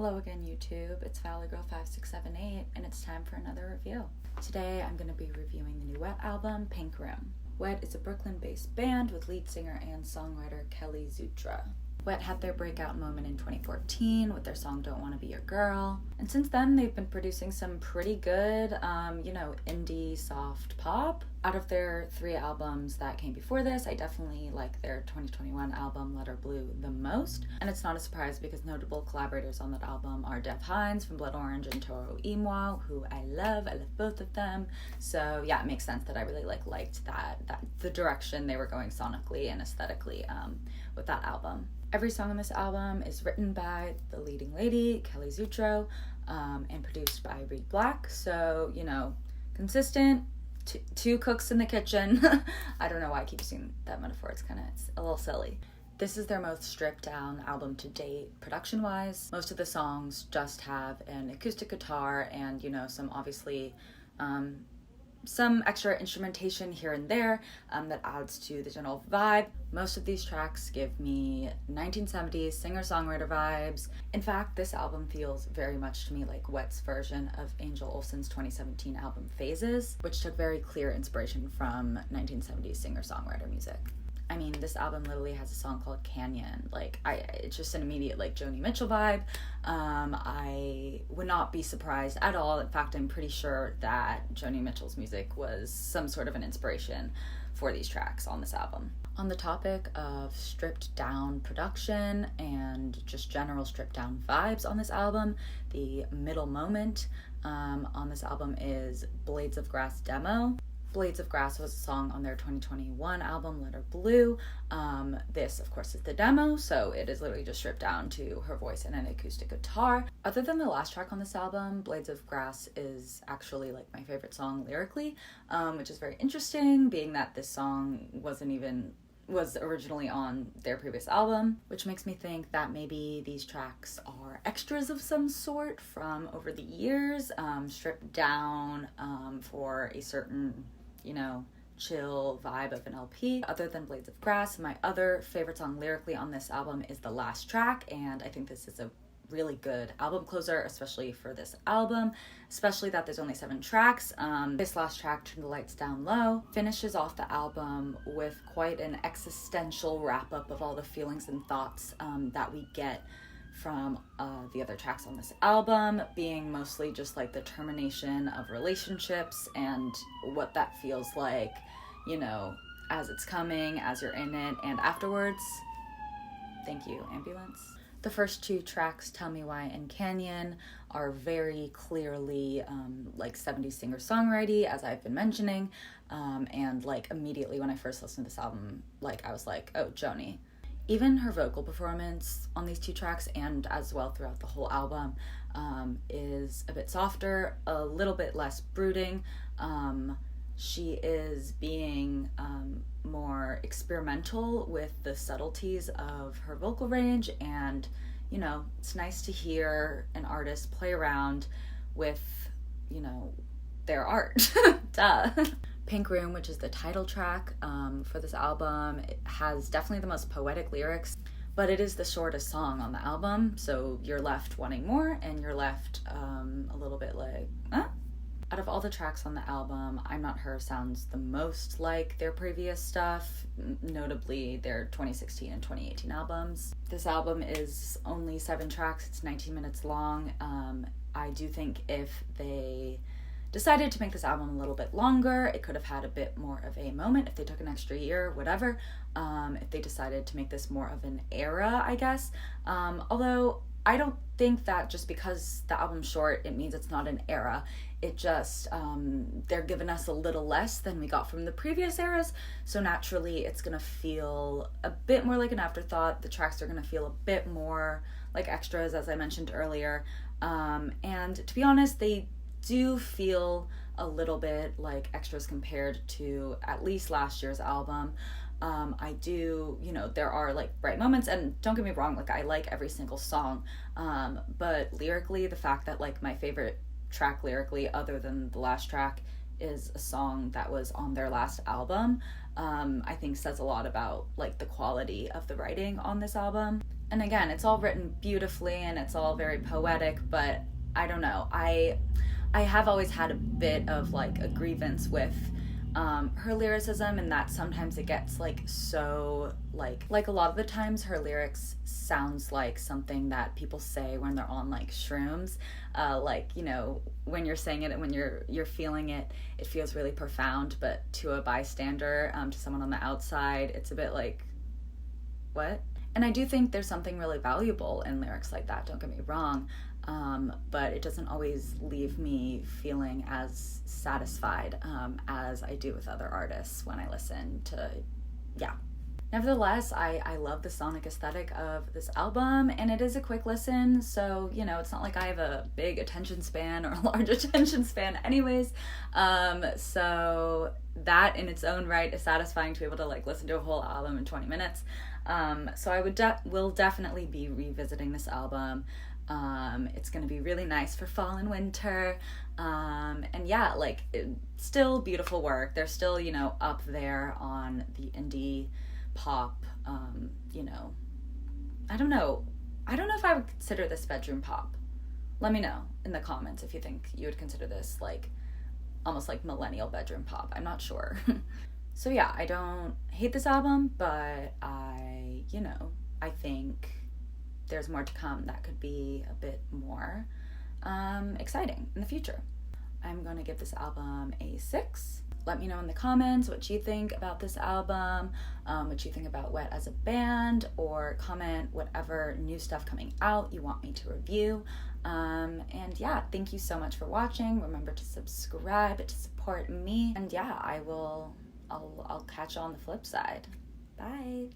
Hello again, YouTube. It's ValleyGirl5678, and it's time for another review. Today, I'm going to be reviewing the new Wet album, Pink Room. Wet is a Brooklyn-based band with lead singer and songwriter Kelly Zutra. Wet had their breakout moment in 2014 with their song Don't Wanna Be Your Girl. And since then, they've been producing some pretty good, indie soft pop. Out of their 3 albums that came before this, I definitely like their 2021 album, Letter Blue, the most. And it's not a surprise because notable collaborators on that album are Def Hines from Blood Orange and Toro y Moi, who I love both of them. So yeah, it makes sense that I really liked that the direction they were going sonically and aesthetically with that album. Every song on this album is written by the leading lady, Kelly Zutra, and produced by Reed Black. So, consistent, two cooks in the kitchen. I don't know why I keep using that metaphor. It's a little silly. This is their most stripped down album to date, production-wise. Most of the songs just have an acoustic guitar and, some obviously some extra instrumentation here and there that adds to the general vibe. Most of these tracks give me 1970s singer-songwriter vibes. In fact, this album feels very much to me like Wet's version of Angel Olsen's 2017 album Phases, which took very clear inspiration from 1970s singer-songwriter music. I mean, this album literally has a song called Canyon. It's just an immediate, Joni Mitchell vibe. I would not be surprised at all. In fact, I'm pretty sure that Joni Mitchell's music was some sort of an inspiration for these tracks on this album. On the topic of stripped down production and just general stripped down vibes on this album, the middle moment on this album is Blades of Grass Demo. Blades of Grass was a song on their 2021 album, Letter Blue. This, of course, is the demo, so it is literally just stripped down to her voice and an acoustic guitar. Other than the last track on this album, Blades of Grass is actually my favorite song lyrically, which is very interesting, being that this song was originally on their previous album, which makes me think that maybe these tracks are extras of some sort from over the years, stripped down for a certain chill vibe of an LP. Other than Blades of Grass, my other favorite song lyrically on this album is the last track, and I think this is a really good album closer, especially for this album, especially that there's only 7 tracks. This last track, Turn the Lights Down Low, finishes off the album with quite an existential wrap-up of all the feelings and thoughts that we get from the other tracks on this album, being mostly just the termination of relationships and what that feels like, as it's coming, as you're in it, and afterwards. Thank you, Ambulance. The first 2 tracks, Tell Me Why and Canyon, are very clearly 70s singer-songwriter, as I've been mentioning, and immediately when I first listened to this album, I was like, oh, Joni. Even her vocal performance on these 2 tracks, and as well throughout the whole album, is a bit softer, a little bit less brooding. She is being more experimental with the subtleties of her vocal range, and it's nice to hear an artist play around with their art. Duh. Pink Room, which is the title track for this album, it has definitely the most poetic lyrics, but it is the shortest song on the album, so you're left wanting more, and you're left a little bit Out of all the tracks on the album, I'm Not Her sounds the most like their previous stuff, notably their 2016 and 2018 albums. This album is only 7 tracks, it's 19 minutes long. I do think if they decided to make this album a little bit longer, it could have had a bit more of a moment if they took an extra year, whatever. If they decided to make this more of an era, I guess. Although I don't think that just because the album's short, it means it's not an era. It just, they're giving us a little less than we got from the previous eras, so naturally it's gonna feel a bit more like an afterthought. The tracks are gonna feel a bit more like extras, as I mentioned earlier. And to be honest, they do feel a little bit like extras compared to at least last year's album. I do, there are bright moments, and don't get me wrong, I like every single song, but lyrically, the fact that my favorite track lyrically other than the last track is a song that was on their last album, I think says a lot about the quality of the writing on this album. And again, it's all written beautifully and it's all very poetic, but I don't know. I have always had a bit of like a grievance with her lyricism, and that sometimes it gets like so like a lot of the times her lyrics sounds like something that people say when they're on like shrooms, like, you know, when you're saying it and when you're feeling it, it feels really profound, but to a bystander, to someone on the outside, it's a bit like, what? And I do think there's something really valuable in lyrics like that, don't get me wrong, but it doesn't always leave me feeling as satisfied as I do with other artists when I listen to, yeah. Nevertheless, I love the sonic aesthetic of this album, and it is a quick listen, so, you know, it's not like I have a big attention span or a large attention span anyways, so that in its own right is satisfying to be able to like listen to a whole album in 20 minutes. So I will definitely be revisiting this album. It's gonna be really nice for fall and winter, and yeah, like still beautiful work. They're still, you know, up there on the indie pop, you know, I don't know if I would consider this bedroom pop. Let me know in the comments if you think you would consider this like almost like millennial bedroom pop. I'm not sure. So yeah, I don't hate this album, but you know, I think there's more to come that could be a bit more exciting in the future. I'm gonna give this album a 6. Let me know in the comments what you think about this album, what you think about Wet as a band, or comment whatever new stuff coming out you want me to review. And yeah, thank you so much for watching. Remember to subscribe to support me. And yeah, I'll catch you on the flip side. Bye.